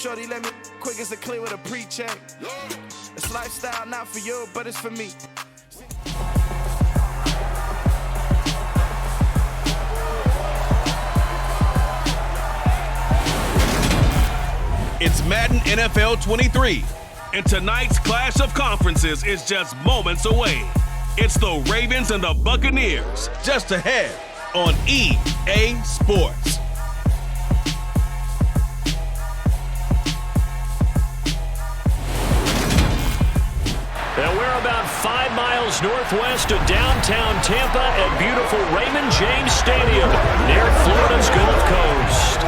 Shorty let me quick as a clear with a pre-check. It's lifestyle, not for you, but it's for me. It's Madden NFL 23, and tonight's clash of conferences is just moments away. It's the Ravens and the Buccaneers, just ahead on EA Sports. And we're about 5 miles northwest of downtown Tampa at beautiful Raymond James Stadium near Florida's Gulf Coast.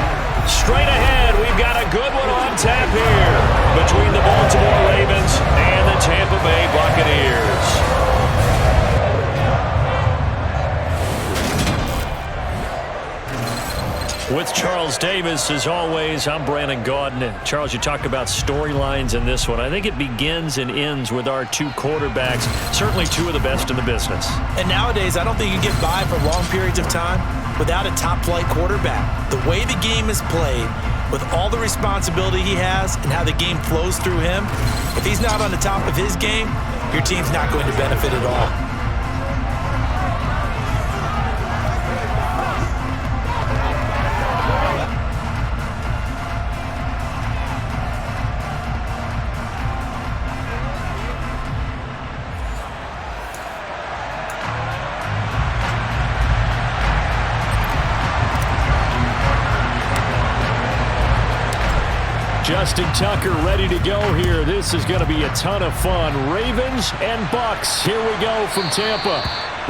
Straight ahead, we've got a good one on tap here between the Baltimore Ravens and the Tampa Bay Buccaneers. With Charles Davis, as always, I'm Brandon Gaudin. Charles, you talk about storylines in this one. I think it begins and ends with our two quarterbacks, certainly two of the best in the business. And nowadays, I don't think you can get by for long periods of time without a top-flight quarterback. The way the game is played, with all the responsibility he has and how the game flows through him, if he's not on the top of his game, your team's not going to benefit at all. Justin Tucker ready to go here. This is going to be a ton of fun. Ravens and Bucs. Here we go from Tampa.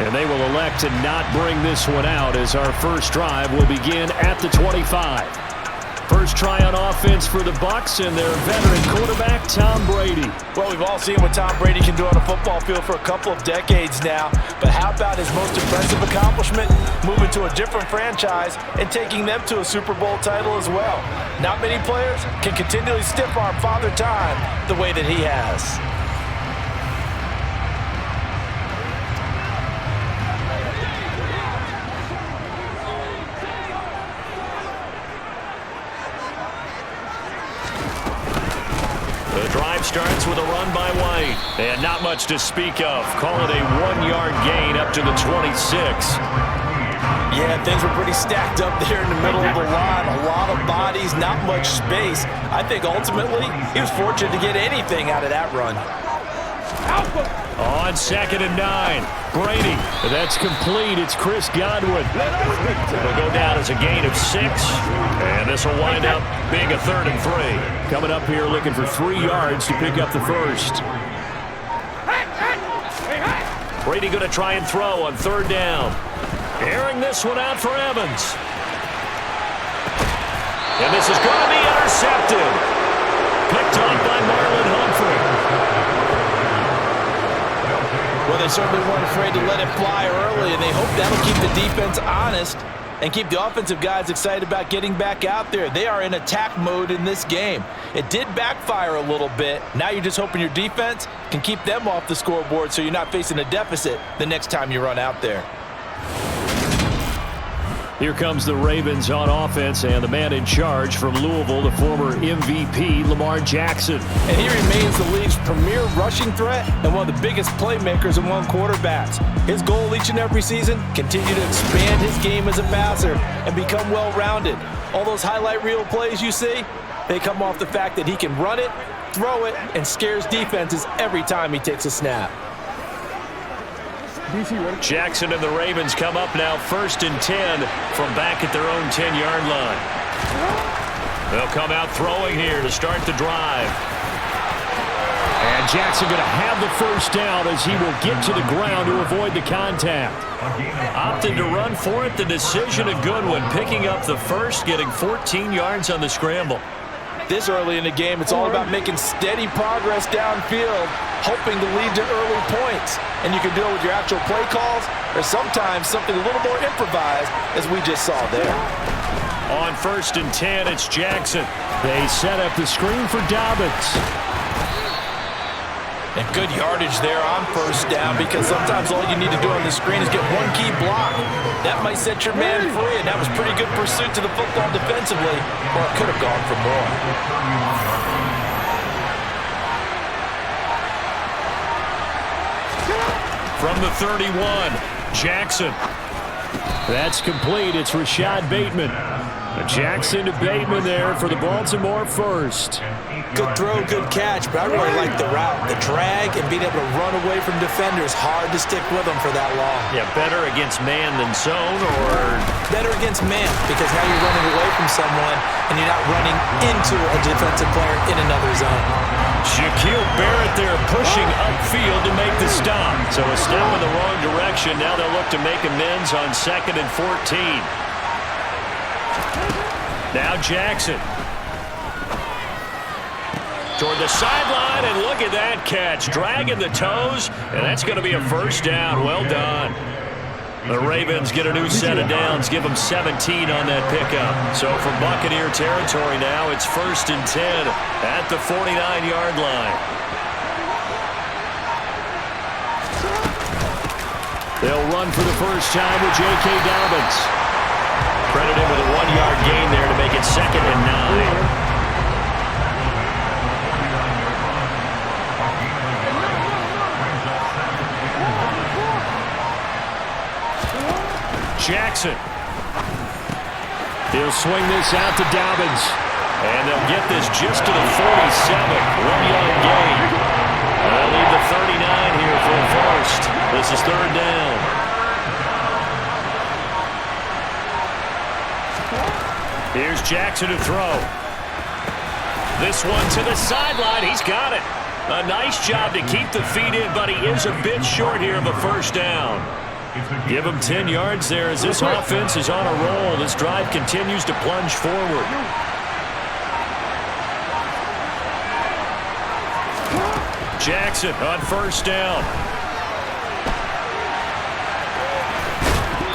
And they will elect to not bring this one out as our first drive will begin at the 25. First try on offense for the Bucs and their veteran quarterback, Tom Brady. Well, we've all seen what Tom Brady can do on a football field for a couple of decades now. But how about his most impressive accomplishment? Moving to a different franchise and taking them to a Super Bowl title as well. Not many players can continually stiff-arm Father Time the way that he has. The drive starts with a run by White. And not much to speak of. Call it a 1-yard gain up to the 26. Yeah, things were pretty stacked up there in the middle of the line. A lot of bodies, not much space. I think ultimately he was fortunate to get anything out of that run. On 2nd and 9. Brady. That's complete. It's Chris Godwin. It'll go down as a gain of 6. And this will wind up being a 3rd and 3. Coming up here looking for 3 yards to pick up the first. Brady going to try and throw on 3rd down. Airing this one out for Evans. And this is going to be intercepted. Picked off by Marlon Humphrey. Well, they certainly weren't afraid to let it fly early, and they hope that'll keep the defense honest and keep the offensive guys excited about getting back out there. They are in attack mode in this game. It did backfire a little bit. Now you're just hoping your defense can keep them off the scoreboard so you're not facing a deficit the next time you run out there. Here comes the Ravens on offense, and the man in charge from Louisville, the former MVP, Lamar Jackson. And he remains the league's premier rushing threat and one of the biggest playmakers among quarterbacks. His goal each and every season, continue to expand his game as a passer and become well-rounded. All those highlight reel plays you see, they come off the fact that he can run it, throw it, and scares defenses every time he takes a snap. Jackson and the Ravens come up now 1st and 10 from back at their own 10-yard line. They'll come out throwing here to start the drive. And Jackson going to have the first down as he will get to the ground to avoid the contact. Opted to run for it. The decision a good one. Picking up the first, getting 14 yards on the scramble. This early in the game, it's all about making steady progress downfield, hoping to lead to early points. And you can do it with your actual play calls or sometimes something a little more improvised, as we just saw there. On 1st and 10, it's Jackson. They set up the screen for Dobbins. And good yardage there on first down, because sometimes all you need to do on the screen is get one key block. That might set your man free, and that was pretty good pursuit to the football defensively, or it could have gone for more. From the 31, Jackson. That's complete. It's Rashad Bateman. Jackson to Bateman there for the Baltimore first. Good throw, good catch, but I really like the route. The drag and being able to run away from defenders, hard to stick with them for that long. Yeah, better against man than zone, or? Better against man, because now you're running away from someone and you're not running into a defensive player in another zone. Shaquille Barrett there pushing upfield to make the stop. So a step in the wrong direction. Now they'll look to make amends on 2nd and 14. Now Jackson. Toward the sideline, and look at that catch. Dragging the toes, and that's going to be a first down. Well done. The Ravens get a new set of downs, give them 17 on that pickup. So from Buccaneer territory now, it's 1st and 10 at the 49-yard line. They'll run for the first time with J.K. Dobbins. Credited with a 1-yard gain there to make it 2nd and 9. Jackson. He'll swing this out to Dobbins. And they'll get this just to the 47. 1-yard gain. They'll leave the 39 here for a first. This is 3rd down. Here's Jackson to throw. This one to the sideline. He's got it. A nice job to keep the feet in, but he is a bit short here of a first down. Give him 10 yards there as this offense is on a roll. This drive continues to plunge forward. Jackson on first down.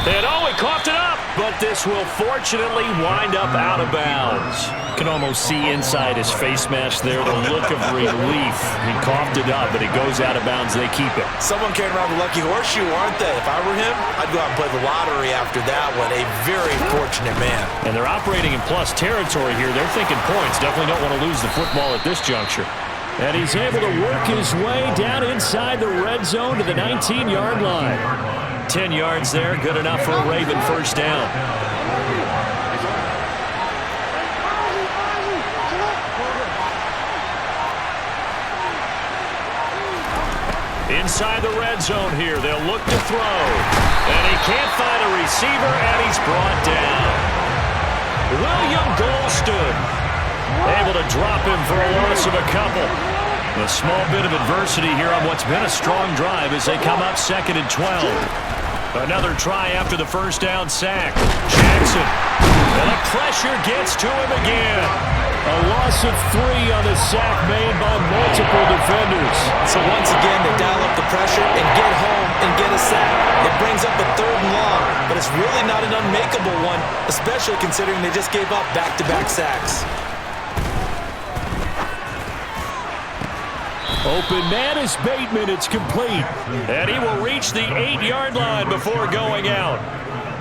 And oh, he coughed it up, but this will fortunately wind up out of bounds. You can almost see inside his face mask there the look of relief. He coughed it up, but it goes out of bounds. They keep it. Someone came around the lucky horseshoe, aren't they? If I were him, I'd go out and play the lottery after that one. A very fortunate man. And they're operating in plus territory here. They're thinking points. Definitely don't want to lose the football at this juncture. And he's able to work his way down inside the red zone to the 19-yard line. 10 yards there, good enough for a Raven first down. Inside the red zone here, they'll look to throw. And he can't find a receiver, and he's brought down. William Golston able to drop him for a loss of a couple. A small bit of adversity here on what's been a strong drive as they come up 2nd and 12. Another try after the first down sack. Jackson. And the pressure gets to him again. A loss of 3 on the sack made by multiple defenders. So once again, they dial up the pressure and get home and get a sack. It brings up a 3rd and long, but it's really not an unmakeable one, especially considering they just gave up back-to-back sacks. Open man is Bateman. It's complete. And he will reach the 8-yard line before going out.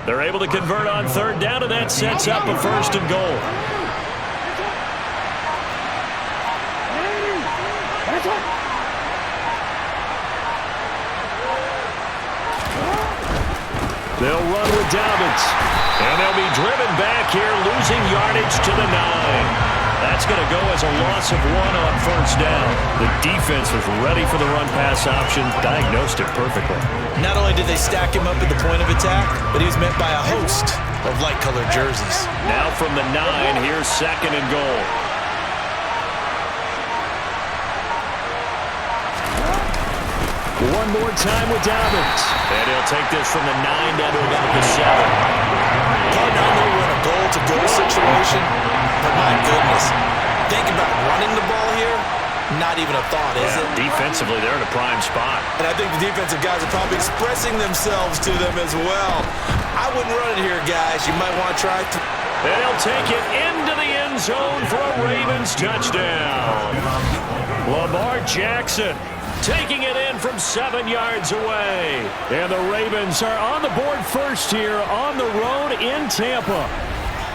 They're able to convert on 3rd down, and that sets up a 1st and goal. They'll run with Dobbins. And they'll be driven back here, losing yardage to the 9. That's going to go as a loss of 1 on first down. The defense was ready for the run-pass option, diagnosed it perfectly. Not only did they stack him up at the point of attack, but he was met by a host of light-colored jerseys. Now from the 9, here's 2nd and goal. One more time with Dobbins. And he'll take this from the 9 down to about the 7. Probably not know we're in a goal-to-goal situation, but my goodness, think about running the ball here. Not even a thought, is it? Defensively, they're in a prime spot. And I think the defensive guys are probably expressing themselves to them as well. I wouldn't run it here, guys. You might want to try to. And he'll take it into the end zone for a Ravens touchdown. Lamar Jackson taking it in from 7 yards away. And the Ravens are on the board first here on the road in Tampa.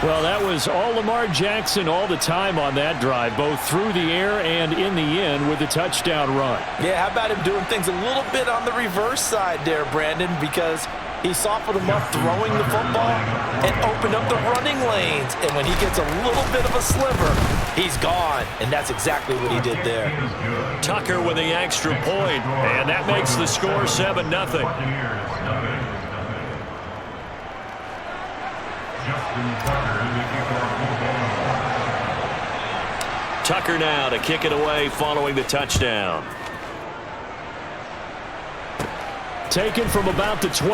Well, that was all Lamar Jackson all the time on that drive, both through the air and in the end with the touchdown run. Yeah, how about him doing things a little bit on the reverse side there, Brandon, because he softened him up throwing the football and opened up the running lanes. And when he gets a little bit of a sliver, he's gone. And that's exactly what he did there. Tucker with the extra point, and that makes the score 7-0. Tucker now to kick it away following the touchdown. Taken from about the 12.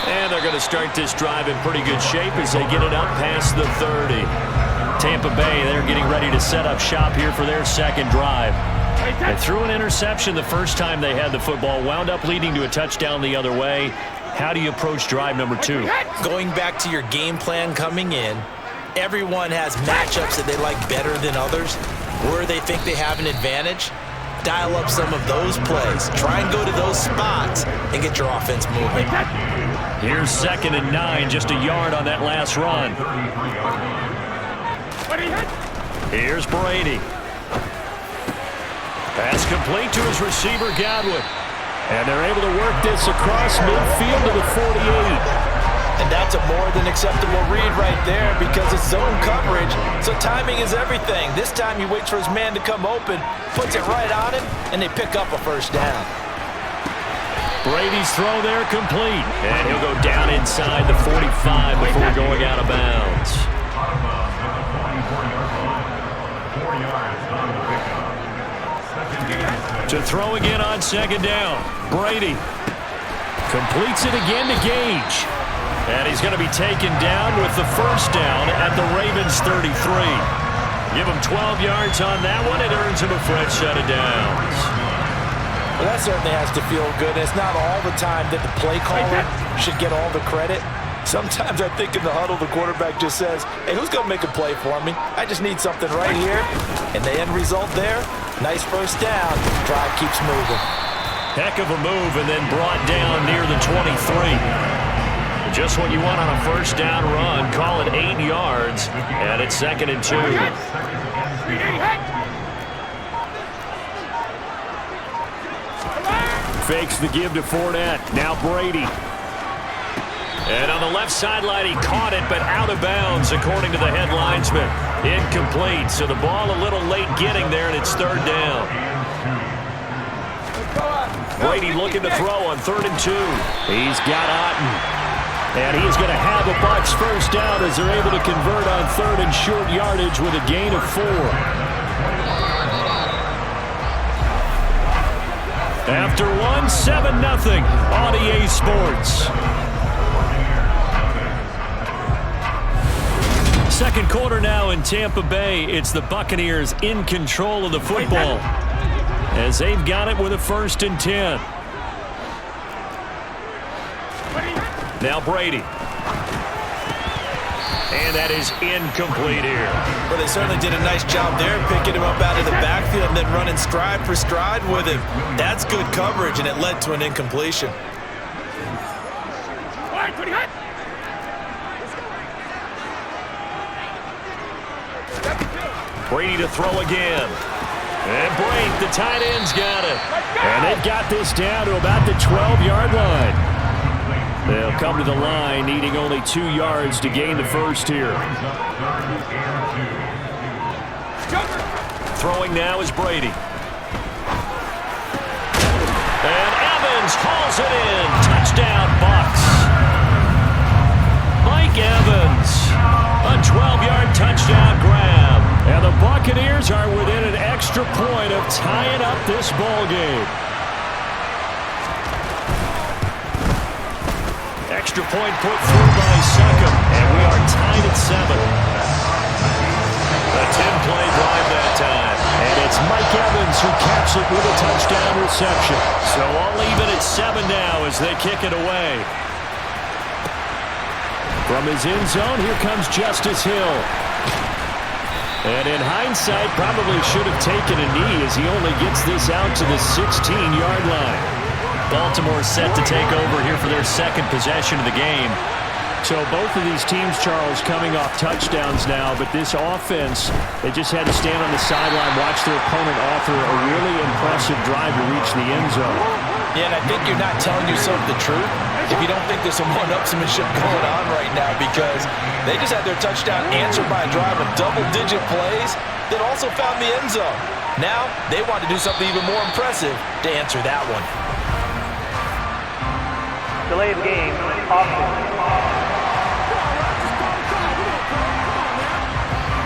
And they're going to start this drive in pretty good shape as they get it up past the 30. Tampa Bay, they're getting ready to set up shop here for their second drive. They threw an interception the first time they had the football, wound up leading to a touchdown the other way. How do you approach drive number 2? Going back to your game plan coming in, everyone has matchups that they like better than others, where they think they have an advantage. Dial up some of those plays. Try and go to those spots and get your offense moving. Here's 2nd and 9, just a yard on that last run. Here's Brady. Pass complete to his receiver, Godwin. And they're able to work this across midfield to the 48. And that's a more than acceptable read right there because it's zone coverage, so timing is everything. This time he waits for his man to come open, puts it right on him, and they pick up a first down. Brady's throw there complete. And he'll go down inside the 45 before going out of bounds. To throw again on 2nd down. Brady completes it again to Gage. And he's going to be taken down with the first down at the Ravens 33. Give him 12 yards on that one. It earns him a fresh set of downs. Well, that certainly has to feel good. It's not all the time that the play caller should get all the credit. Sometimes I think in the huddle, the quarterback just says, hey, who's going to make a play for me? I just need something right here. And the end result there, nice first down. Drive keeps moving. Heck of a move and then brought down near the 23. Just what you want on a first down run. Call it 8 yards. And it's 2nd and 2. Fakes the give to Fournette. Now Brady. And on the left sideline, he caught it, but out of bounds, according to the head linesman. Incomplete. So the ball a little late getting there, and it's 3rd down. Brady looking to throw on 3rd and 2. He's got Otten. And he's going to have a Bucs first down as they're able to convert on 3rd and short yardage with a gain of 4. After 7-0 on EA Sports. Second quarter now in Tampa Bay. It's the Buccaneers in control of the football as they've got it with a 1st and 10. Now Brady. And that is incomplete here. Well, they certainly did a nice job there, picking him up out of the backfield and then running stride for stride with him. That's good coverage, and it led to an incompletion. Brady to throw again. And Brady, the tight end's got it. And they've got this down to about the 12-yard line. They'll come to the line, needing only 2 yards to gain the first here. Throwing now is Brady. And Evans hauls it in. Touchdown, Bucs. Mike Evans, a 12-yard touchdown grab. And the Buccaneers are within an extra point of tying up this ball game. Extra point put through by Succum, and we are tied at 7. A 10-play drive that time. And it's Mike Evans who caps it with a touchdown reception. So I'll leave it at 7 now as they kick it away. From his end zone, here comes Justice Hill. And in hindsight, probably should have taken a knee as he only gets this out to the 16-yard line. Baltimore set to take over here for their second possession of the game. So both of these teams, Charles, coming off touchdowns now, but this offense, they just had to stand on the sideline, watch their opponent offer a really impressive drive to reach the end zone. Yeah, and I think you're not telling yourself the truth if you don't think there's some one-upsmanship going on right now, because they just had their touchdown answered by a drive of double-digit plays that also found the end zone. Now, they want to do something even more impressive to answer that one. Delay of game, offense.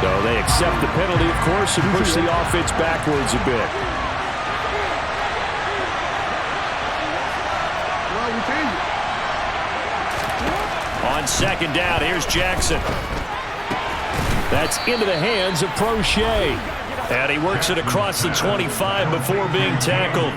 So they accept the penalty, of course, and push the offense backwards a bit. On second down, here's Jackson. That's into the hands of Prochet. And he works it across the 25 before being tackled.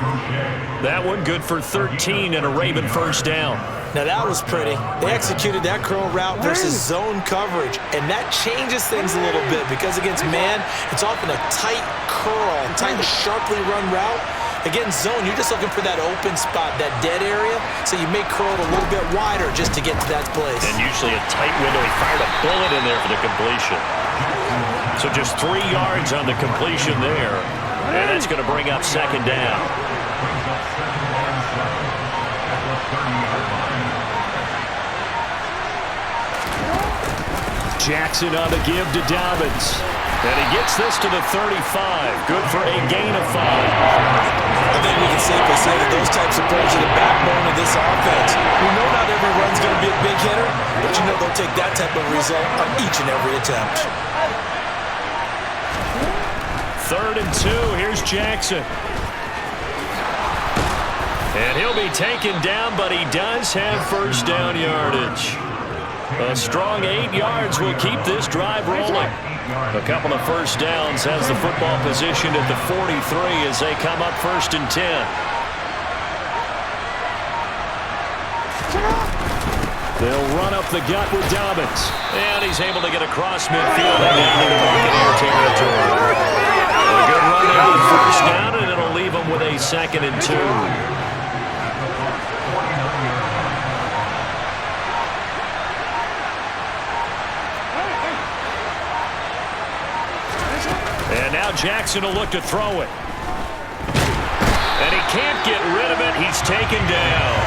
That one good for 13 and a Raven first down. Now that was pretty. They executed that curl route versus zone coverage, and that changes things a little bit because against man, it's often a tight curl, tight, sharply run route. Against zone, you're just looking for that open spot, that dead area, so you may curl it a little bit wider just to get to that place. And usually a tight window. He fired a bullet in there for the completion. So just 3 yards on the completion there, and that's going to bring up second down. Jackson on the give to Dobbins. And he gets this to the 35. Good for a gain of 5. I think we can safely say that those types of plays are the backbone of this offense. We know not every run's going to be a big hitter, but you know they'll take that type of result on each and every attempt. 3rd and 2. Here's Jackson. And he'll be taken down, but he does have first down yardage. A strong 8 yards will keep this drive rolling. A couple of first downs has the football positioned at the 43 as they come up 1st and 10. They'll run up the gut with Dobbins. And he's able to get across midfield and down into Buccaneer territory. A good run there on 1st down, and it'll leave him with a 2nd and 2. And now Jackson will look to throw it. And he can't get rid of it. He's taken down.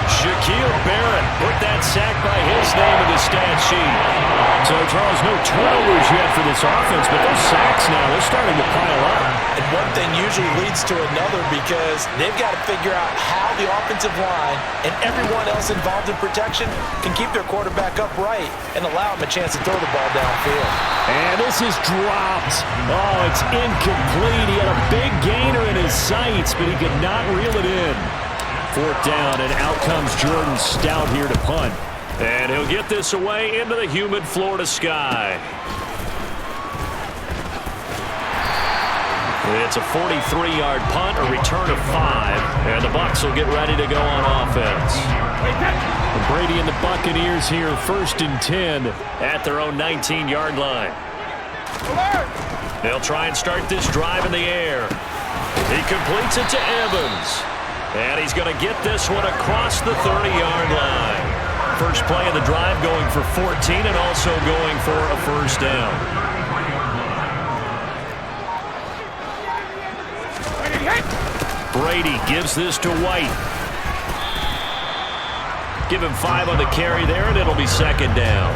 Shaquille Barrett put that sack by his name in the stat sheet. So, Charles, no turnovers yet for this offense, but those sacks now, they're starting to pile up. And one thing usually leads to another because they've got to figure out how the offensive line and everyone else involved in protection can keep their quarterback upright and allow him a chance to throw the ball downfield. And this is dropped. Oh, it's incomplete. He had a big gainer in his sights, but he could not reel it in. 4th down, and out comes Jordan Stout here to punt. And he'll get this away into the humid Florida sky. It's a 43-yard punt, a return of 5, and the Bucs will get ready to go on offense. And Brady and the Buccaneers here, 1st and 10 at their own 19-yard line. They'll try and start this drive in the air. He completes it to Evans. And he's going to get this one across the 30-yard line. First play of the drive going for 14 and also going for a first down. Brady gives this to White. Give him 5 on the carry there, and it'll be 2nd down.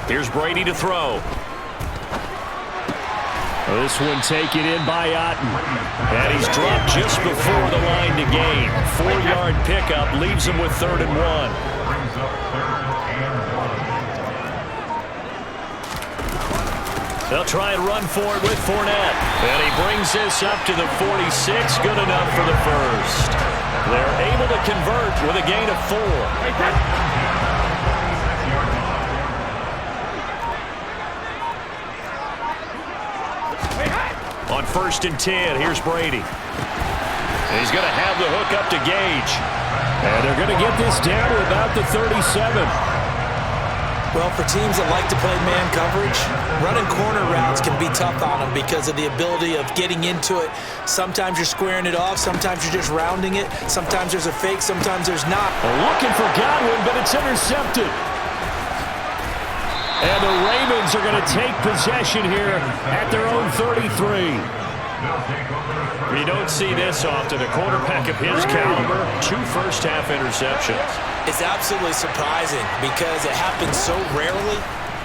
Here's Brady to throw. This one taken in by Otten. And he's dropped just before the line to gain. 4-yard pickup leaves him with 3rd and 1. They'll try and run for it with Fournette. And he brings this up to the 46. Good enough for the first. They're able to convert with a gain of 4. On 1st and 10, here's Brady. And he's going to have the hook up to Gage. And they're going to get this down to about the 37. Well, for teams that like to play man coverage, running corner routes can be tough on them because of the ability of getting into it. Sometimes you're squaring it off. Sometimes you're just rounding it. Sometimes there's a fake. Sometimes there's not. Looking for Godwin, but it's intercepted. And the Ravens are going to take possession here at their own 33. You don't see this often. A quarterback of his caliber, 2 first-half interceptions. It's absolutely surprising because it happens so rarely.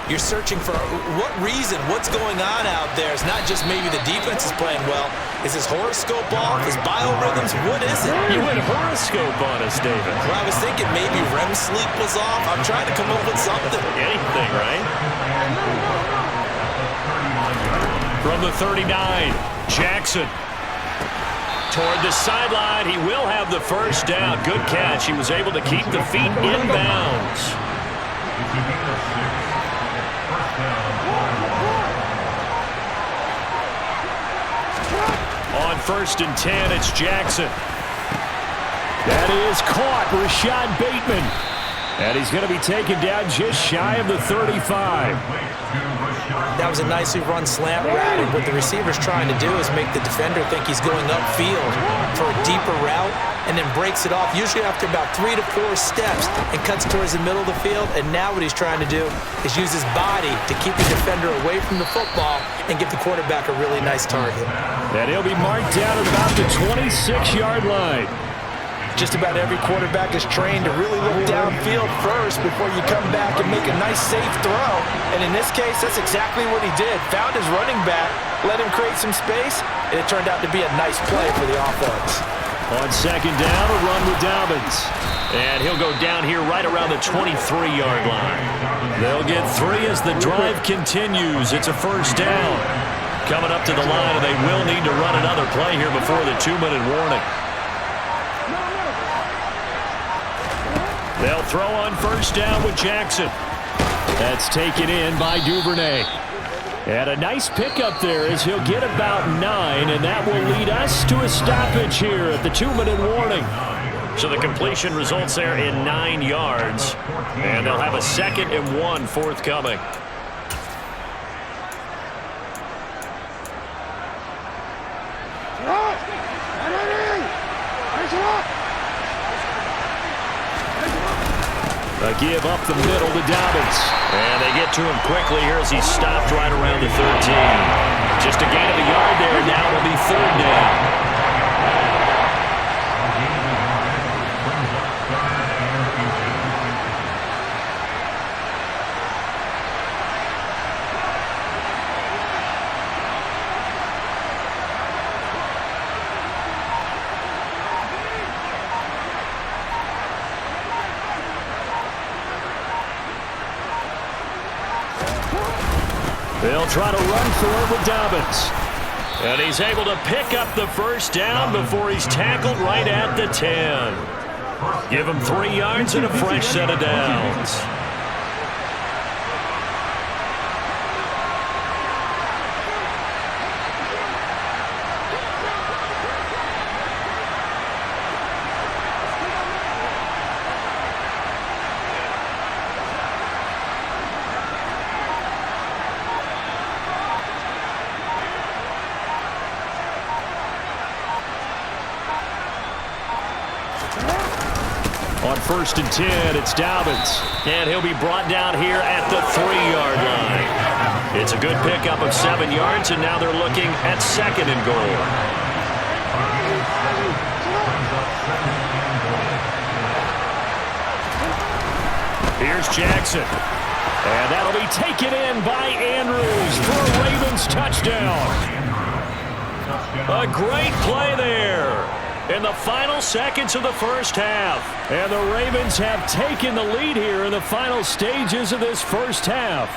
You're searching for what reason, what's going on out there. It's not just maybe the defense is playing well. Is his horoscope off? His biorhythms? What is it? You went horoscope on us, David. Well, I was thinking maybe REM sleep was off. I'm trying to come up with something. Anything, right? From the 39, Jackson. Toward the sideline, he will have the first down. Good catch. He was able to keep the feet in bounds. On 1st and 10, it's Jackson. That is caught, Rashad Bateman. And he's going to be taken down just shy of the 35. That was a nicely run slant route, and what the receiver's trying to do is make the defender think he's going upfield for a deeper route and then breaks it off, usually after about 3 to 4 steps, and cuts towards the middle of the field. And now what he's trying to do is use his body to keep the defender away from the football and give the quarterback a really nice target. And he'll be marked down at about the 26-yard line. Just about every quarterback is trained to really look downfield first before you come back and make a nice, safe throw. And in this case, that's exactly what he did. Found his running back, let him create some space, and it turned out to be a nice play for the offense. On 2nd down, a run with Dobbins. And he'll go down here right around the 23-yard line. They'll get 3 as the drive continues. It's a first down. Coming up to the line, and they will need to run another play here before the 2-minute warning. They'll throw on 1st down with Jackson. That's taken in by Duvernay. And a nice pickup there as he'll get about 9, and that will lead us to a stoppage here at the 2-minute warning. So the completion results there in 9 yards, and they'll have a 2nd and 1 forthcoming. A give up the middle to Dobbins. And they get to him quickly here as he stopped right around the 13. Just a gain of a yard there. Now it'll be 3rd down. They'll try to run for it with Dobbins. And he's able to pick up the first down before he's tackled right at the 10. Give him 3 yards and a fresh set of downs. On 1st and 10, it's Dobbins. And he'll be brought down here at the 3-yard line. It's a good pickup of 7 yards, and now they're looking at 2nd and goal. Here's Jackson. And that'll be taken in by Andrews for a Ravens touchdown. A great play there in the final seconds of the first half. And the Ravens have taken the lead here in the final stages of this first half.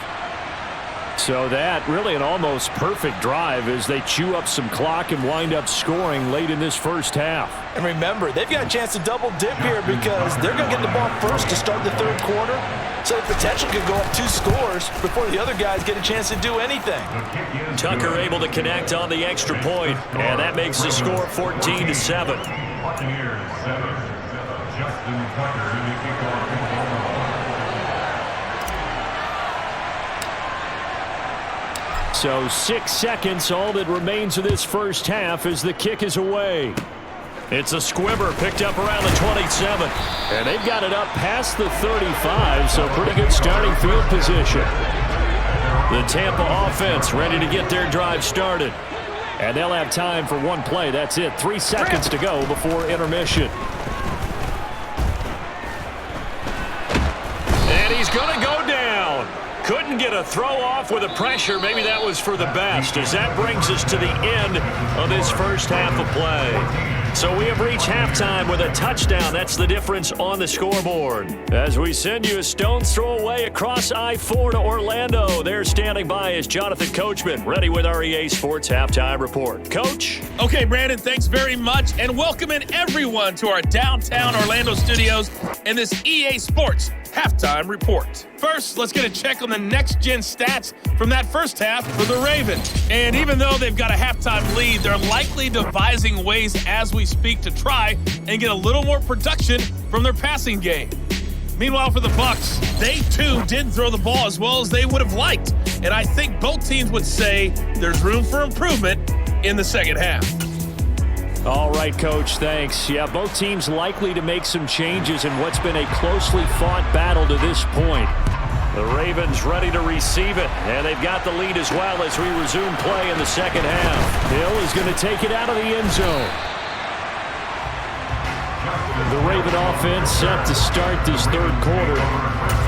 So that really an almost perfect drive as they chew up some clock and wind up scoring late in this first half. And remember, they've got a chance to double dip here because they're going to get the ball first to start the 3rd quarter. So the potential could go up 2 scores before the other guys get a chance to do anything. Tucker able to connect on the extra point, and that makes the score 14-7. So 6 seconds, all that remains of this first half as the kick is away. It's a squibber picked up around the 27. And they've got it up past the 35, so pretty good starting field position. The Tampa offense ready to get their drive started. And they'll have time for one play. That's it. 3 seconds to go before intermission. And he's going to go down. Couldn't get a throw off with the pressure. Maybe that was for the best, as that brings us to the end of this first half of play. So we have reached halftime with a touchdown. That's the difference on the scoreboard. As we send you a stone's throw away across I-4 to Orlando. There standing by is Jonathan Coachman, ready with our EA Sports Halftime Report. Coach? Okay, Brandon, thanks very much, and welcome in everyone to our downtown Orlando studios and this EA Sports Halftime Report. First, let's get a check on the next-gen stats from that first half for the Ravens. And even though they've got a halftime lead, they're likely devising ways as we speak to try and get a little more production from their passing game. Meanwhile, for the Bucs, they too didn't throw the ball as well as they would have liked. And I think both teams would say there's room for improvement in the second half. All right, Coach, thanks. Yeah, both teams likely to make some changes in what's been a closely fought battle to this point. The Ravens ready to receive it, and they've got the lead as well as we resume play in the second half. Hill is going to take it out of the end zone. The Raven offense set to start this third quarter.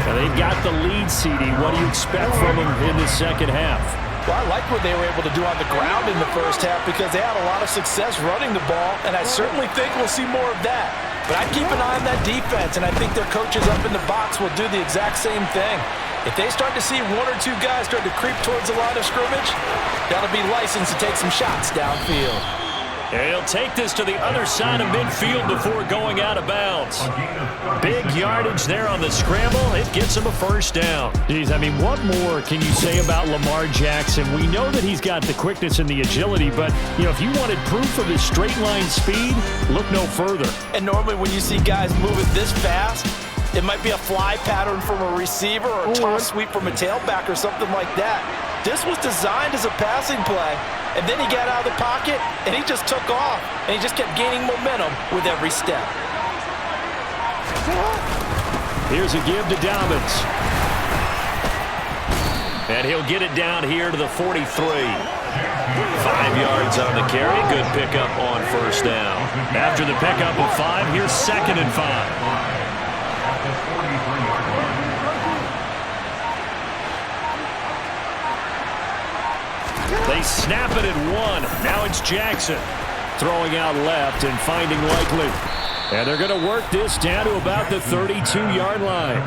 And they've got the lead, CD. What do you expect from them in the second half? Well, I like what they were able to do on the ground in the first half because they had a lot of success running the ball, and I certainly think we'll see more of that. But I keep an eye on that defense, and I think their coaches up in the box will do the exact same thing. If they start to see one or two guys start to creep towards the line of scrimmage, that'll be licensed to take some shots downfield. And he'll take this to the other side of midfield before going out of bounds. Big yardage there on the scramble. It gets him a first down. Geez, I mean, what more can you say about Lamar Jackson? We know that he's got the quickness and the agility, but, you know, if you wanted proof of his straight line speed, look no further. And normally when you see guys moving this fast, it might be a fly pattern from a receiver or a toss sweep from a tailback or something like that. This was designed as a passing play, and then he got out of the pocket, and he just took off, and he just kept gaining momentum with every step. Here's a give to Dobbins. And he'll get it down here to the 43. 5 yards on the carry. Good pickup on first down. After the pickup of 5, here's 2nd and 5. They snap it at 1. Now it's Jackson. Throwing out left and finding Likely. And they're going to work this down to about the 32-yard line.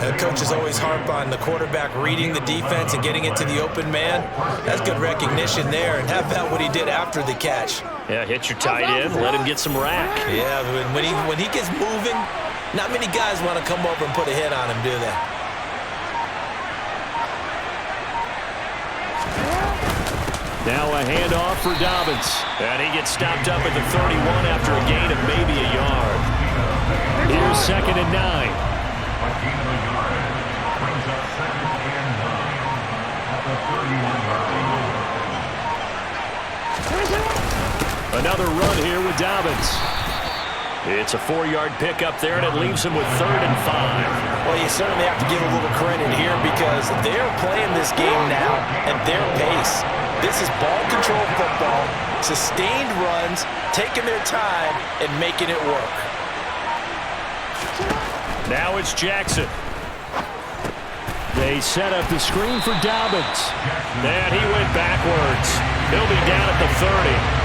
The coaches always harp on the quarterback reading the defense and getting it to the open man. That's good recognition there. And how about what he did after the catch? Yeah, hit your tight end. Let him get some rack. Yeah, when he gets moving, not many guys want to come over and put a hit on him, do they? Now a handoff for Dobbins. And he gets stopped up at the 31 after a gain of maybe a yard. Here's 2nd and 9. Another run here with Dobbins. It's a 4-yard pickup there, and it leaves him with 3rd and 5. Well, you certainly have to give a little credit here because they're playing this game now at their pace. This is ball control football, sustained runs, taking their time, and making it work. Now it's Jackson. They set up the screen for Dobbins. And he went backwards. He'll be down at the 30.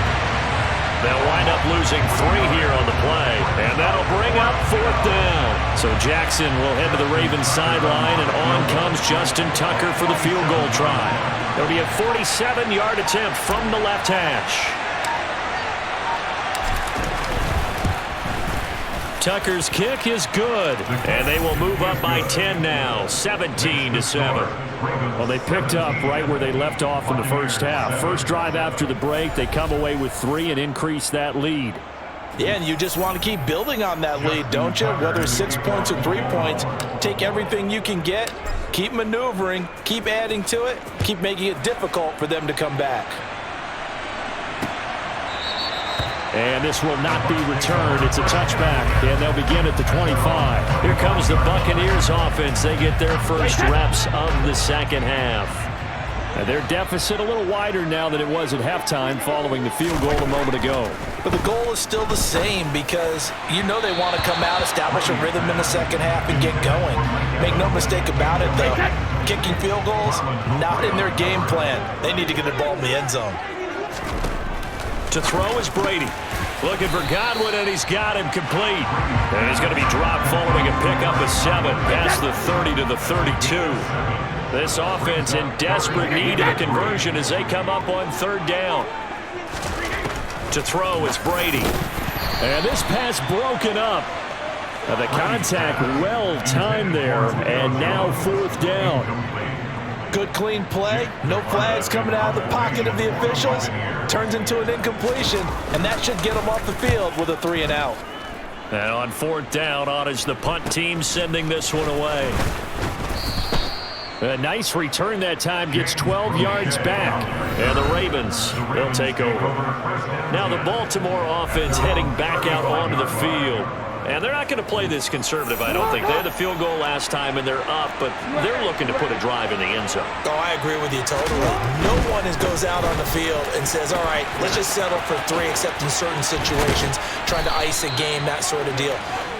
They'll wind up losing 3 here on the play, and that'll bring up 4th down. So Jackson will head to the Ravens sideline, and on comes Justin Tucker for the field goal try. There'll be a 47-yard attempt from the left hash. Tucker's kick is good, and they will move up by 10 now, 17-7. Well, they picked up right where they left off in the first half. First drive after the break, they come away with 3 and increase that lead. Yeah, and you just want to keep building on that lead, don't you? Whether it's 6 points or 3 points, take everything you can get, keep maneuvering, keep adding to it, keep making it difficult for them to come back. And this will not be returned. It's a touchback, and they'll begin at the 25. Here comes the Buccaneers offense. They get their first reps of the second half. And their deficit a little wider now than it was at halftime following the field goal a moment ago. But the goal is still the same because you know they want to come out, establish a rhythm in the second half, and get going. Make no mistake about it, though. Kicking field goals, not in their game plan. They need to get the ball in the end zone. To throw is Brady. Looking for Godwin, and he's got him complete. And he's going to be dropped following a pickup of 7 past the 30 to the 32. This offense in desperate need of a conversion as they come up on 3rd down. To throw is Brady. And this pass broken up. The contact well timed there, and now 4th down. Good clean play, no flags coming out of the pocket of the officials. Turns into an incompletion, and that should get them off the field with a 3 and out. And on 4th down, on is the punt team sending this one away. A nice return that time, gets 12 yards back. And the Ravens, they'll take over. Now the Baltimore offense heading back out onto the field. And they're not going to play this conservative, I don't think. They had the field goal last time, and they're up, but they're looking to put a drive in the end zone. Oh, I agree with you totally. No one goes out on the field and says, all right, let's just settle for 3, except in certain situations, trying to ice a game, that sort of deal.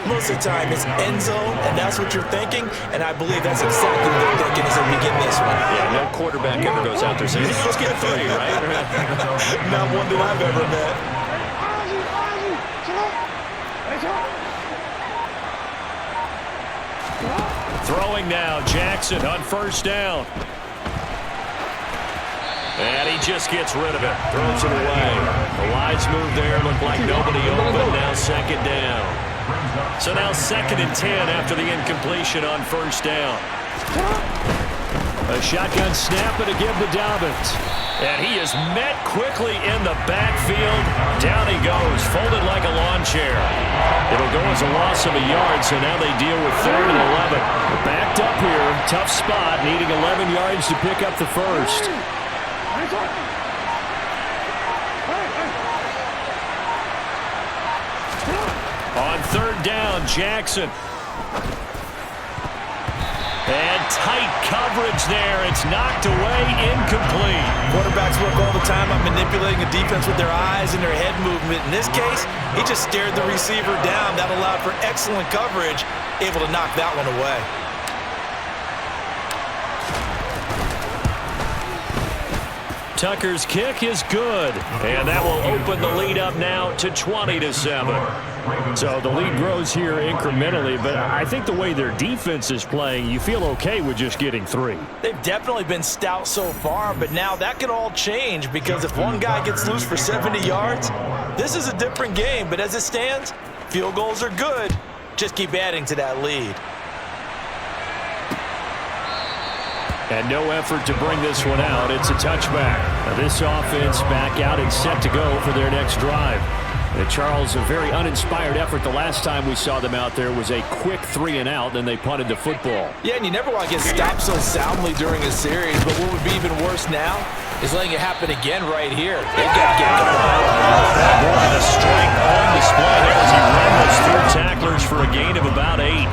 Most of the time, it's end zone, and that's what you're thinking, and I believe that's exactly what they're thinking as they begin this one. Yeah, no quarterback ever goes out there saying, let's get 3, right? Not one that I've ever met. Throwing now, Jackson on 1st down. And he just gets rid of it. Throws it away. The wise move there. Looked like nobody open. Now 2nd down. So now 2nd and 10 after the incompletion on 1st down. A shotgun snap and again to Dobbins. And he is met quickly in the backfield. Down he goes, folded like a lawn chair. It'll go as a loss of a yard, so now they deal with 3rd and 11. Backed up here, tough spot, needing 11 yards to pick up the first. On 3rd down, Jackson. And tight coverage there. It's knocked away, incomplete. Quarterbacks work all the time on manipulating a defense with their eyes and their head movement. In this case, he just stared the receiver down. That allowed for excellent coverage, able to knock that one away. Tucker's kick is good. And that will open the lead up now to 20-7. So the lead grows here incrementally, but I think the way their defense is playing, you feel okay with just getting 3. They've definitely been stout so far, but now that could all change because if one guy gets loose for 70 yards, this is a different game. But as it stands, field goals are good. Just keep adding to that lead. And no effort to bring this one out. It's a touchback. Now this offense back out and set to go for their next drive. And Charles, a very uninspired effort. The last time we saw them out there was a quick 3 and out, then they punted the football. Yeah, and you never want to get stopped so soundly during a series, but what would be even worse now is letting it happen again right here. They've got to get going. Boy, the strength on display there as he ran those 3 tacklers for a gain of about 8.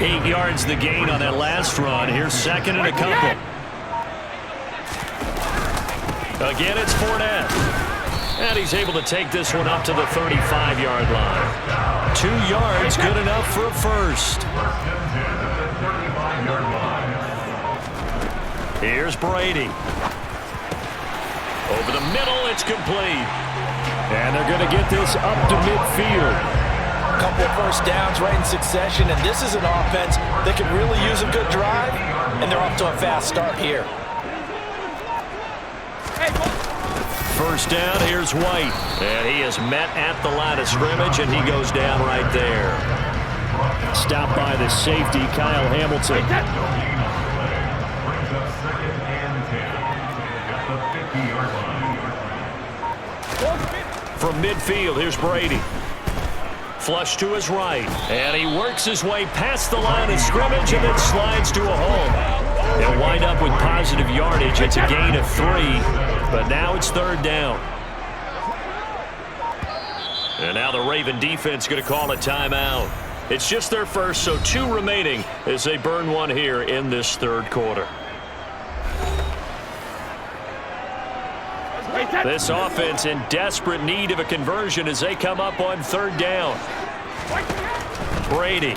8 yards the gain on that last run. Here's 2nd and a couple. Again, it's Fournette. And he's able to take this one up to the 35-yard line. 2 yards, good enough for a first. Here's Brady. Over the middle, it's complete. And they're going to get this up to midfield. A couple of first downs right in succession, and this is an offense that could really use a good drive, and they're off to a fast start here. First down, here's White. And he is met at the line of scrimmage, and he goes down right there. Stopped by the safety, Kyle Hamilton. From midfield, here's Brady. flush to his right. And he works his way past the line of scrimmage and then slides to a hole. They'll wind up with positive yardage. It's a gain of 3, but now it's 3rd down. And now the Raven defense going to call a timeout. It's just their first, so 2 remaining as they burn one here in this 3rd quarter. This offense in desperate need of a conversion as they come up on 3rd down. Brady.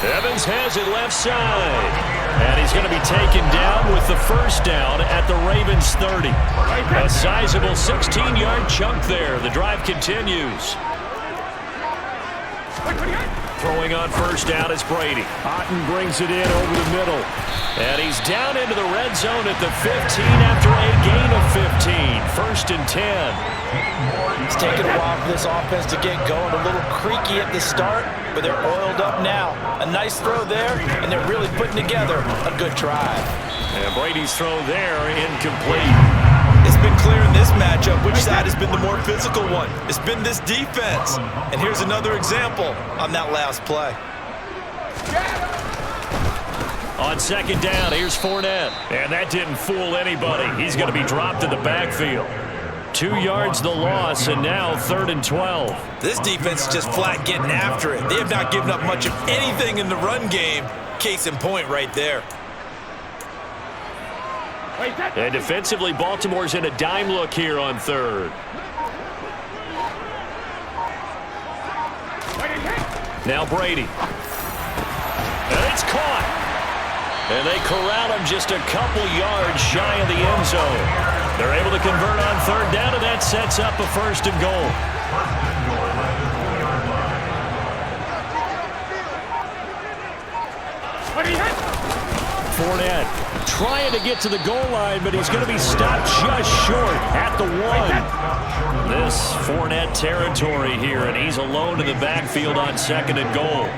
Evans has it left side. And he's going to be taken down with the 1st down at the Ravens 30. A sizable 16-yard chunk there. The drive continues. Throwing on 1st down is Brady. Otten brings it in over the middle. And he's down into the red zone at the 15 after a gain of 15. 1st and 10. It's taken a while for this offense to get going. A little creaky at the start, but they're oiled up now. A nice throw there, and they're really putting together a good drive. And Brady's throw there incomplete. It's been clear in this matchup which side has been the more physical one. It's been this defense. And here's another example on that last play. On 2nd down, here's Fournette. And that didn't fool anybody. He's going to be dropped in the backfield. 2 yards the loss, and now 3rd and 12. This defense is just flat getting after it. They have not given up much of anything in the run game. Case in point right there. And defensively, Baltimore's in a dime look here on 3rd. Now Brady. And it's caught. And they corral him just a couple yards shy of the end zone. They're able to convert on 3rd down, and that sets up a 1st and goal. Fournette trying to get to the goal line, but he's going to be stopped just short at the 1. This Fournette territory here, and he's alone in the backfield on 2nd and goal.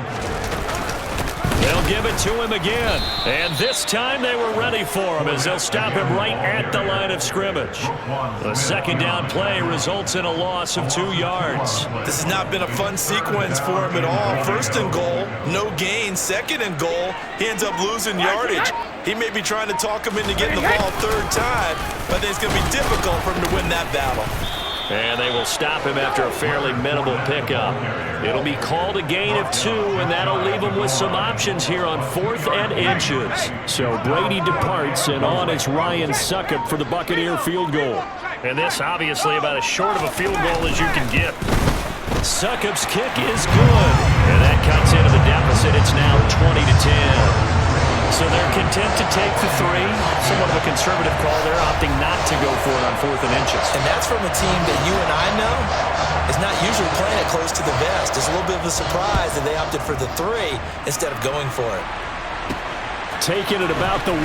They'll give it to him again. And this time they were ready for him as they'll stop him right at the line of scrimmage. The 2nd down play results in a loss of 2 yards. This has not been a fun sequence for him at all. 1st and goal, no gain. 2nd and goal, he ends up losing yardage. He may be trying to talk him into getting the ball 3rd time, but I think it's going to be difficult for him to win that battle. And they will stop him after a fairly minimal pickup. It'll be called a gain of 2, and that'll leave him with some options here on 4th and inches. So Brady departs, and on it's Ryan Succop for the Buccaneer field goal. And this obviously about as short of a field goal as you can get. Succop's kick is good. And that cuts into the deficit. It's now 20-10. So they're content to take the 3. Somewhat of a conservative call there, opting not to go for it on 4th and inches. And that's from a team that you and I know is not usually playing it close to the vest. It's a little bit of a surprise that they opted for the 3 instead of going for it. Taking it about the 1.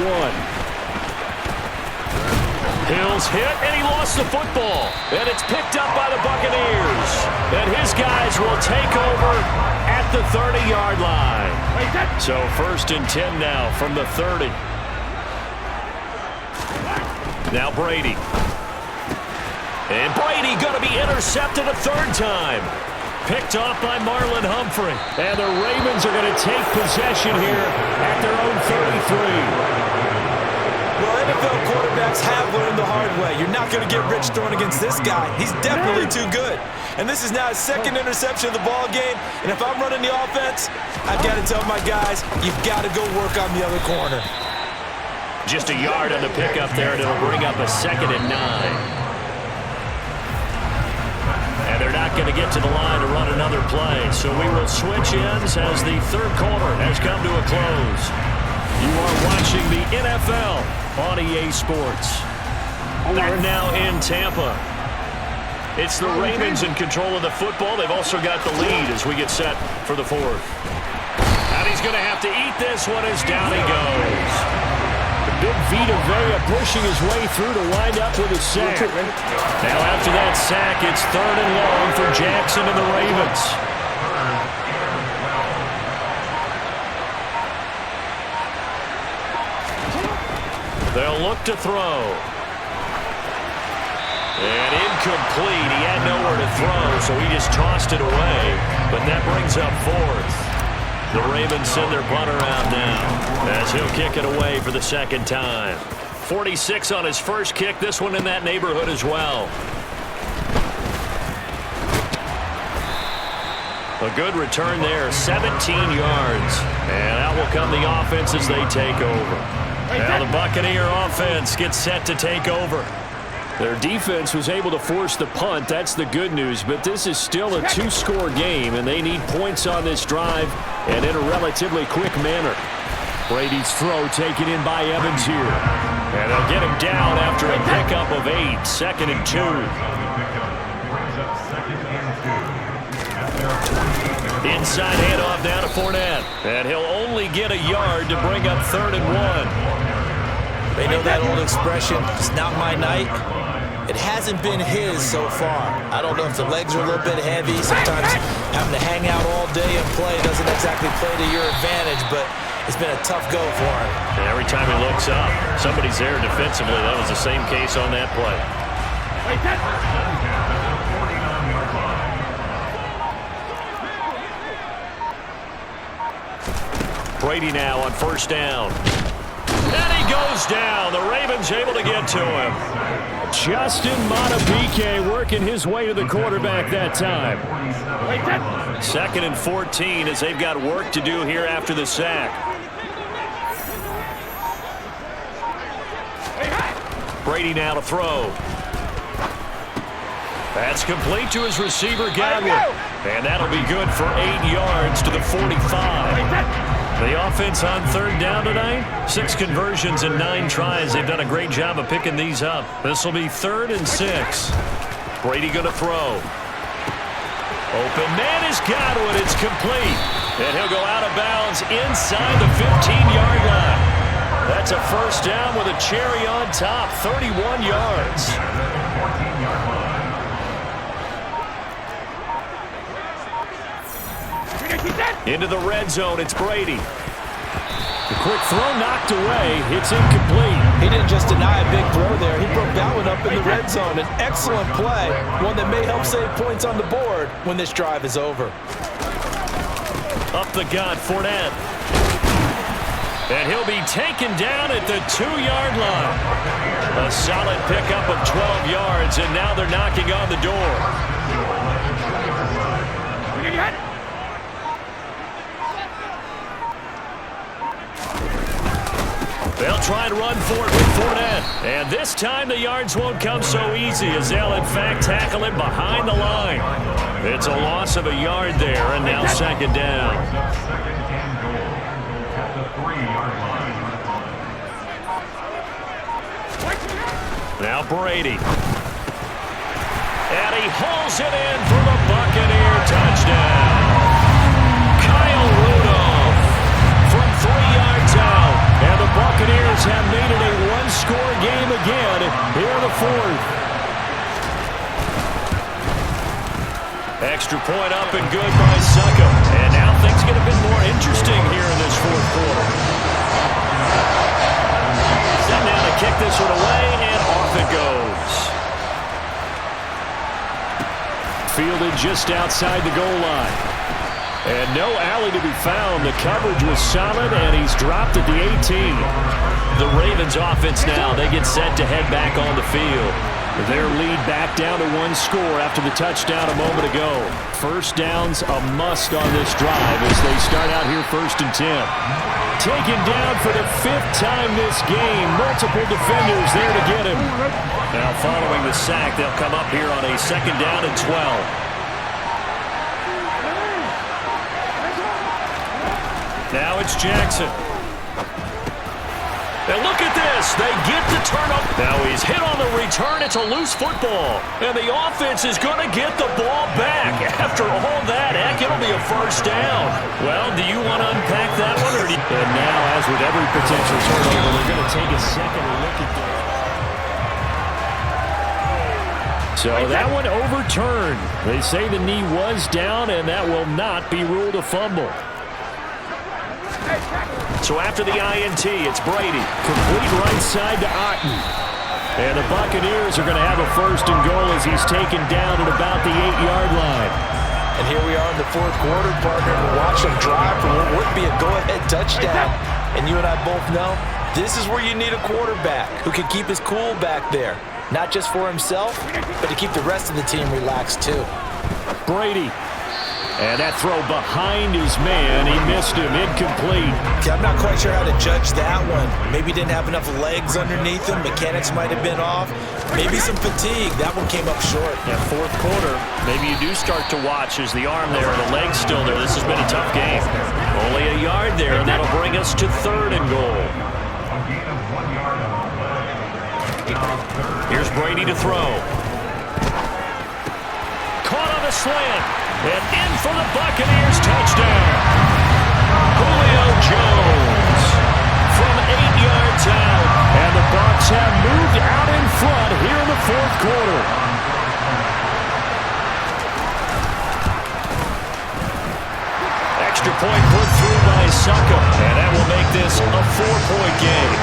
Hill's hit, and he lost the football. And it's picked up by the Buccaneers. And his guys will take over at the 30-yard line. So 1st and 10 now from the 30. Now Brady. And Brady going to be intercepted a 3rd time. Picked off by Marlon Humphrey. And the Ravens are going to take possession here at their own 33. Well, NFL quarterbacks have learned the hard way. You're not going to get rich throwing against this guy. He's definitely too good. And this is now his 2nd interception of the ball game. And if I'm running the offense, I've got to tell my guys, you've got to go work on the other corner. Just a yard on the pickup there, and it'll bring up a 2nd and 9. And they're not going to get to the line to run another play. So we will switch ends as the 3rd quarter has come to a close. You are watching the NFL on EA Sports. Back now in Tampa. It's the Ravens in control of the football. They've also got the lead as we get set for the 4th. And he's going to have to eat this one as down he goes. The big Vita Vea pushing his way through to wind up with a sack. Now after that sack, it's 3rd and long for Jackson and the Ravens. They'll look to throw. And incomplete. He had nowhere to throw, so he just tossed it away. But that brings up fourth. The Ravens send their punter out now as he'll kick it away for the second time. 46 on his first kick. This one in that neighborhood as well. A good return there, 17 yards. And out will come the offense as they take over. Now the Buccaneer offense gets set to take over. Their defense was able to force the punt. That's the good news. But this is still a two-score game, and they need points on this drive and in a relatively quick manner. Brady's throw taken in by Evans here. And they'll get him down after a pickup of 8, 2nd and 2. Inside handoff down to Fournette. And he'll only get a yard to bring up 3rd and 1. They know that old expression, it's not my night. It hasn't been his so far. I don't know if the legs are a little bit heavy. Sometimes having to hang out all day and play doesn't exactly play to your advantage, but it's been a tough go for him. And every time he looks up, somebody's there defensively. That was the same case on that play. Brady now on 1st down. And he goes down. The Ravens able to get to him. Justin Madubuike working his way to the quarterback that time. 2nd and 14 as they've got work to do here after the sack. Brady now to throw. That's complete to his receiver, Godwin. And that'll be good for 8 yards to the 45. The offense on 3rd down tonight, 6 conversions and 9 tries. They've done a great job of picking these up. This will be 3rd and 6. Brady going to throw. Open man is Godwin. It's complete. And he'll go out of bounds inside the 15-yard line. That's a 1st down with a cherry on top, 31 yards. Into the red zone, it's Brady. The quick throw knocked away. It's incomplete. He didn't just deny a big throw there. He broke that one up in the red zone. An excellent play, one that may help save points on the board when this drive is over. Up the gut, Fournette. And he'll be taken down at the 2-yard line. A solid pickup of 12 yards, and now they're knocking on the door. They'll try and run for it with Fournette. And this time the yards won't come so easy as they'll, in fact, tackle him behind the line. It's a loss of a yard there, and now 2nd down. Now Brady. And he hauls it in for the Buccaneer touchdown. Kyle Rudolph from 3 yards out. And the Buccaneers have made it a one-score game again here in the 4th. Extra point up and good by Succo. And now things get a bit more interesting here in this 4th quarter. Set down to kick this one away, and off it goes. Fielded just outside the goal line. And no alley to be found. The coverage was solid, and he's dropped at the 18. The Ravens offense now, they get set to head back on the field. Their lead back down to 1 score after the touchdown a moment ago. 1st down's a must on this drive as they start out here 1st and 10. Taken down for the 5th time this game. Multiple defenders there to get him. Now following the sack, they'll come up here on a 2nd down and 12. Now it's Jackson. And look at this. They get the turn up. Now he's hit on the return. It's a loose football. And the offense is going to get the ball back. After all that, heck, it'll be a 1st down. Well, do you want to unpack that one? Or do you... And now, as with every potential turnover, they're going to take a second look at that. So that one overturned. They say the knee was down, and that will not be ruled a fumble. So after the INT, it's Brady. Complete right side to Otten. And the Buccaneers are going to have a 1st and goal as he's taken down at about the 8-yard line. And here we are in the 4th quarter, partner, and watch them drive for what would be a go-ahead touchdown. And you and I both know this is where you need a quarterback who can keep his cool back there. Not just for himself, but to keep the rest of the team relaxed too. Brady. And that throw behind his man, he missed him, incomplete. I'm not quite sure how to judge that one. Maybe he didn't have enough legs underneath him. Mechanics might have been off. Maybe some fatigue. That one came up short. Yeah, 4th quarter, maybe you do start to watch as the arm there and the leg's still there. This has been a tough game. Only a yard there, and that'll bring us to 3rd and goal. Here's Brady to throw. Caught on the slant. And in for the Buccaneers, touchdown. Julio Jones from 8 yards out. And the Bucs have moved out in front here in the 4th quarter. Extra point put through by Succo. And that will make this a 4-point game.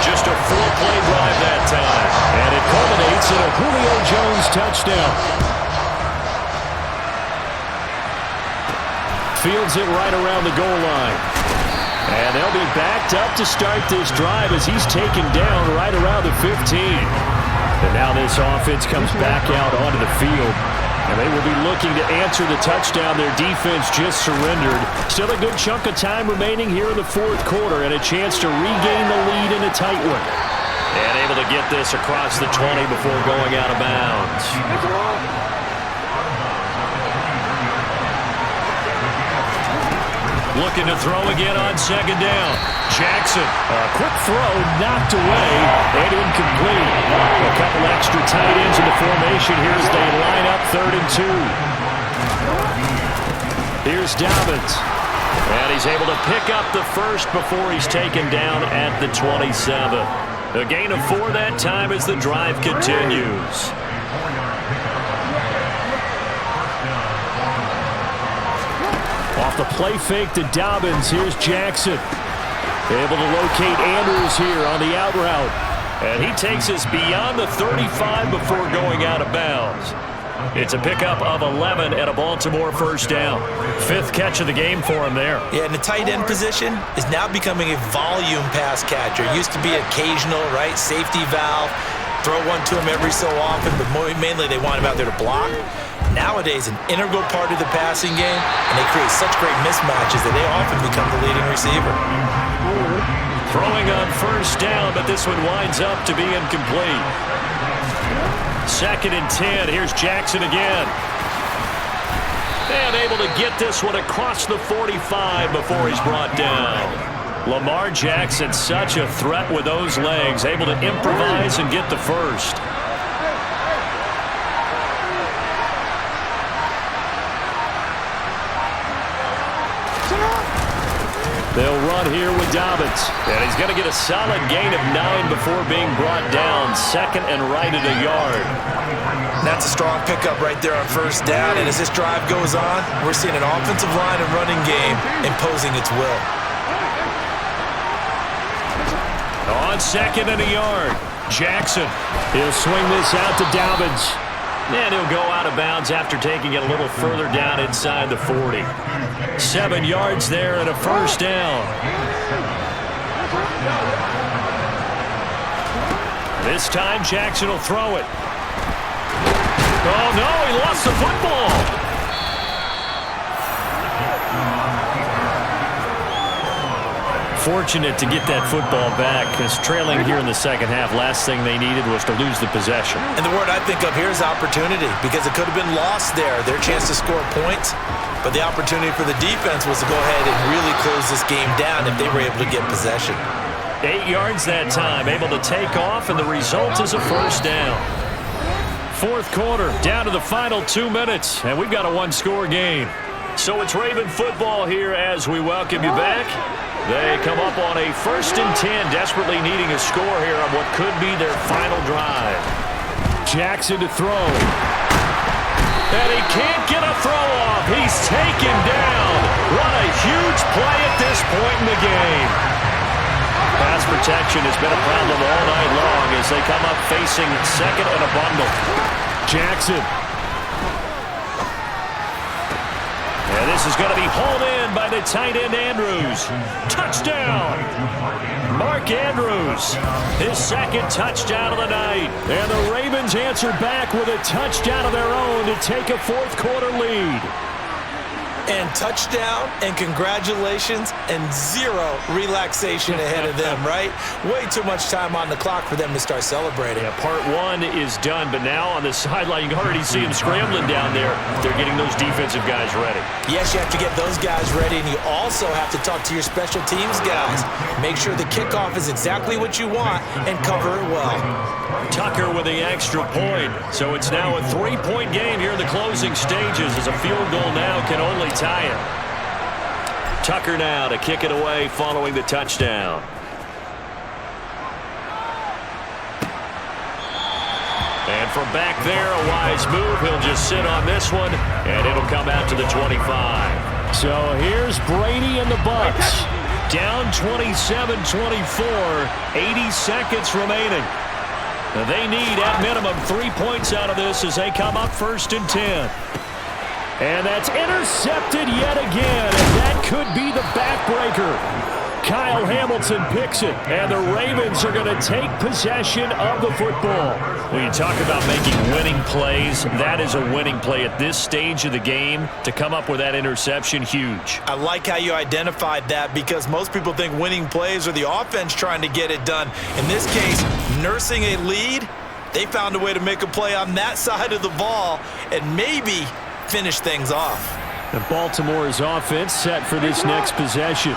Just a 4-play drive that time. And it culminates in a Julio Jones touchdown. Fields it right around the goal line. And they'll be backed up to start this drive as he's taken down right around the 15. And now this offense comes back out onto the field. And they will be looking to answer the touchdown their defense just surrendered. Still a good chunk of time remaining here in the 4th quarter and a chance to regain the lead in a tight one. And able to get this across the 20 before going out of bounds. Looking to throw again on 2nd down. Jackson. A quick throw knocked away and incomplete. A couple extra tight ends in the formation here as they line up 3rd and 2. Here's Dobbins. And he's able to pick up the 1st before he's taken down at the 27. A gain of 4 that time as the drive continues. Off the play fake to Dobbins, here's Jackson. Able to locate Andrews here on the out route. And he takes us beyond the 35 before going out of bounds. It's a pickup of 11 and a Baltimore 1st down. 5th catch of the game for him there. Yeah, and the tight end position is now becoming a volume pass catcher. It used to be occasional, right? Safety valve. Throw one to him every so often, but mainly they want him out there to block. Nowadays, an integral part of the passing game, and they create such great mismatches that they often become the leading receiver. Throwing on 1st down, but this one winds up to be incomplete. 2nd and 10. Here's Jackson again. And able to get this one across the 45 before he's brought down. Lamar Jackson, such a threat with those legs, able to improvise and get the 1st. They'll run here with Dobbins. And he's going to get a solid gain of 9 before being brought down. 2nd and right at a yard. That's a strong pickup right there on 1st down. And as this drive goes on, we're seeing an offensive line and running game imposing its will. On 2nd and a yard, Jackson. He'll swing this out to Dobbins. And he'll go out of bounds after taking it a little further down inside the 40. 7 yards there and a 1st down. This time Jackson will throw it. Oh no, he lost the football. Fortunate to get that football back, because trailing here in the 2nd half, last thing they needed was to lose the possession. And the word I think of here is opportunity, because it could have been lost there, their chance to score points. But the opportunity for the defense was to go ahead and really close this game down if they were able to get possession. 8 yards that time, able to take off, and the result is a 1st down. 4th quarter, down to the final 2 minutes, and we've got a 1-score game. So it's Raven football here as we welcome you back. They come up on a 1st and 10, desperately needing a score here on what could be their final drive. Jackson to throw. And he can't get a throw off. He's taken down. What a huge play at this point in the game. Pass protection has been a problem all night long as they come up facing second and a bundle. Jackson. And this is going to be hauled in by the tight end Andrews. Touchdown! Mark Andrews, his second touchdown of the night. And the Ravens answer back with a touchdown of their own to take a fourth-quarter lead. And touchdown, and congratulations, and zero relaxation ahead of them, right? Way too much time on the clock for them to start celebrating. Yeah, part one is done, but now on the sideline, you can already see them scrambling down there. They're getting those defensive guys ready. Yes, you have to get those guys ready, and you also have to talk to your special teams guys. Make sure the kickoff is exactly what you want and cover it well. Tucker with the extra point. So it's now a 3-point game here in the closing stages as a field goal now can only tie it. Tucker now to kick it away following the touchdown. And from back there, a wise move. He'll just sit on this one, and it'll come out to the 25. So here's Brady and the Bucs. Down 27-24, 80 seconds remaining. They need, at minimum, 3 points out of this as they come up 1st and 10. And that's intercepted yet again, and that could be the backbreaker. Kyle Hamilton picks it, and the Ravens are going to take possession of the football. When you talk about making winning plays, that is a winning play at this stage of the game. To come up with that interception, huge. I like how you identified that because most people think winning plays are the offense trying to get it done. In this case, nursing a lead, they found a way to make a play on that side of the ball and maybe finish things off. And Baltimore's offense set for this next possession.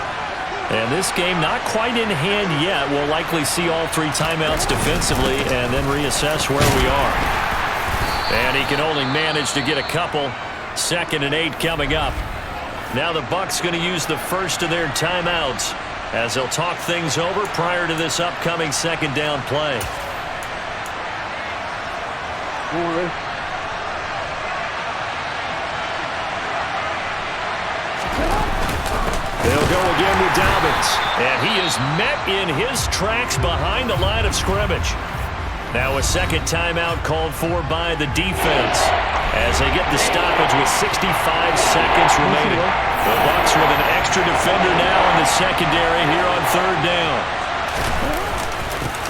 And this game not quite in hand yet. We'll likely see all 3 timeouts defensively and then reassess where we are. And he can only manage to get a couple. 2nd and 8 coming up. Now the Bucs going to use the first of their timeouts as they'll talk things over prior to this upcoming 2nd down play. They'll go again with Dobbins. And he is met in his tracks behind the line of scrimmage. Now a 2nd timeout called for by the defense as they get the stoppage with 65 seconds remaining. The Bucs with an extra defender now in the secondary here on 3rd down.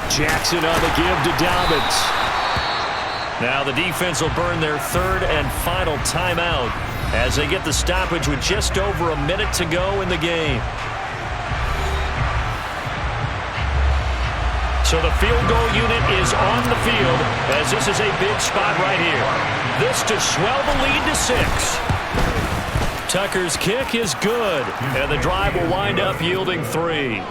Jackson on the give to Dobbins. Now the defense will burn their 3rd and final timeout as they get the stoppage with just over a minute to go in the game. So the field goal unit is on the field as this is a big spot right here. This to swell the lead to 6. Tucker's kick is good, and the drive will wind up yielding 3.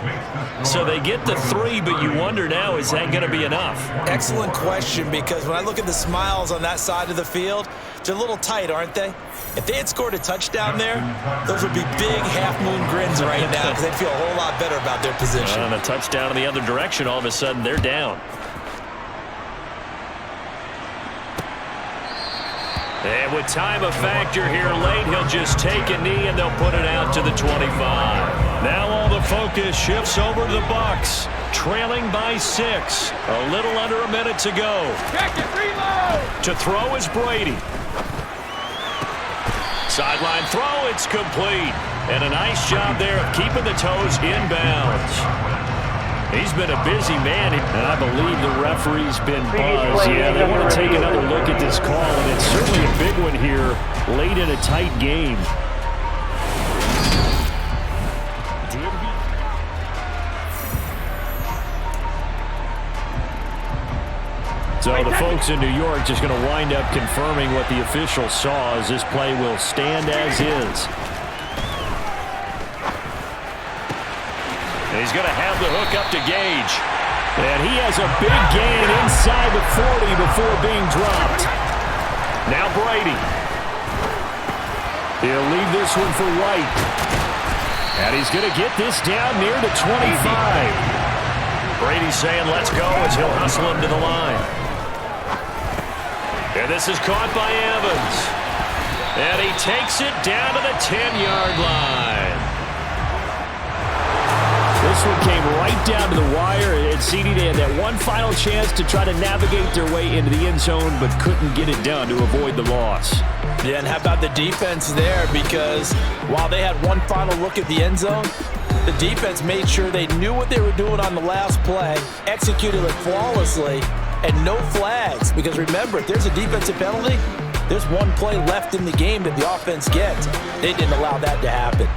So they get the 3, but you wonder now, is that going to be enough? Excellent question, because when I look at the smiles on that side of the field, they're a little tight, aren't they? If they had scored a touchdown there, those would be big half-moon grins right now because they'd feel a whole lot better about their position. And a touchdown in the other direction, all of a sudden they're down. And with time a factor here late, he'll just take a knee and they'll put it out to the 25. Now all the focus shifts over to the Bucs, trailing by 6. A little under a minute to go. Check it, reload! To throw is Brady. Sideline throw, it's complete. And a nice job there of keeping the toes inbounds. He's been a busy man, and I believe the referee's been buzzed. Yeah, they want to take another look at this call, and it's certainly a big one here late in a tight game. So the folks in New York just going to wind up confirming what the official saw as this play will stand as is. And he's going to have the hook up to Gage. And he has a big gain inside the 40 before being dropped. Now Brady. He'll leave this one for White. And he's going to get this down near the 25. Brady's saying let's go as he'll hustle him to the line. And this is caught by Evans. And he takes it down to the 10-yard line. This This one came right down to the wire, and CD, they had that one final chance to try to navigate their way into the end zone, but couldn't get it done to avoid the loss. Yeah, and how about the defense there? Because while they had one final look at the end zone, the defense made sure they knew what they were doing on the last play, executed it flawlessly, and no flags. Because remember, if there's a defensive penalty, there's one play left in the game that the offense gets. They didn't allow that to happen.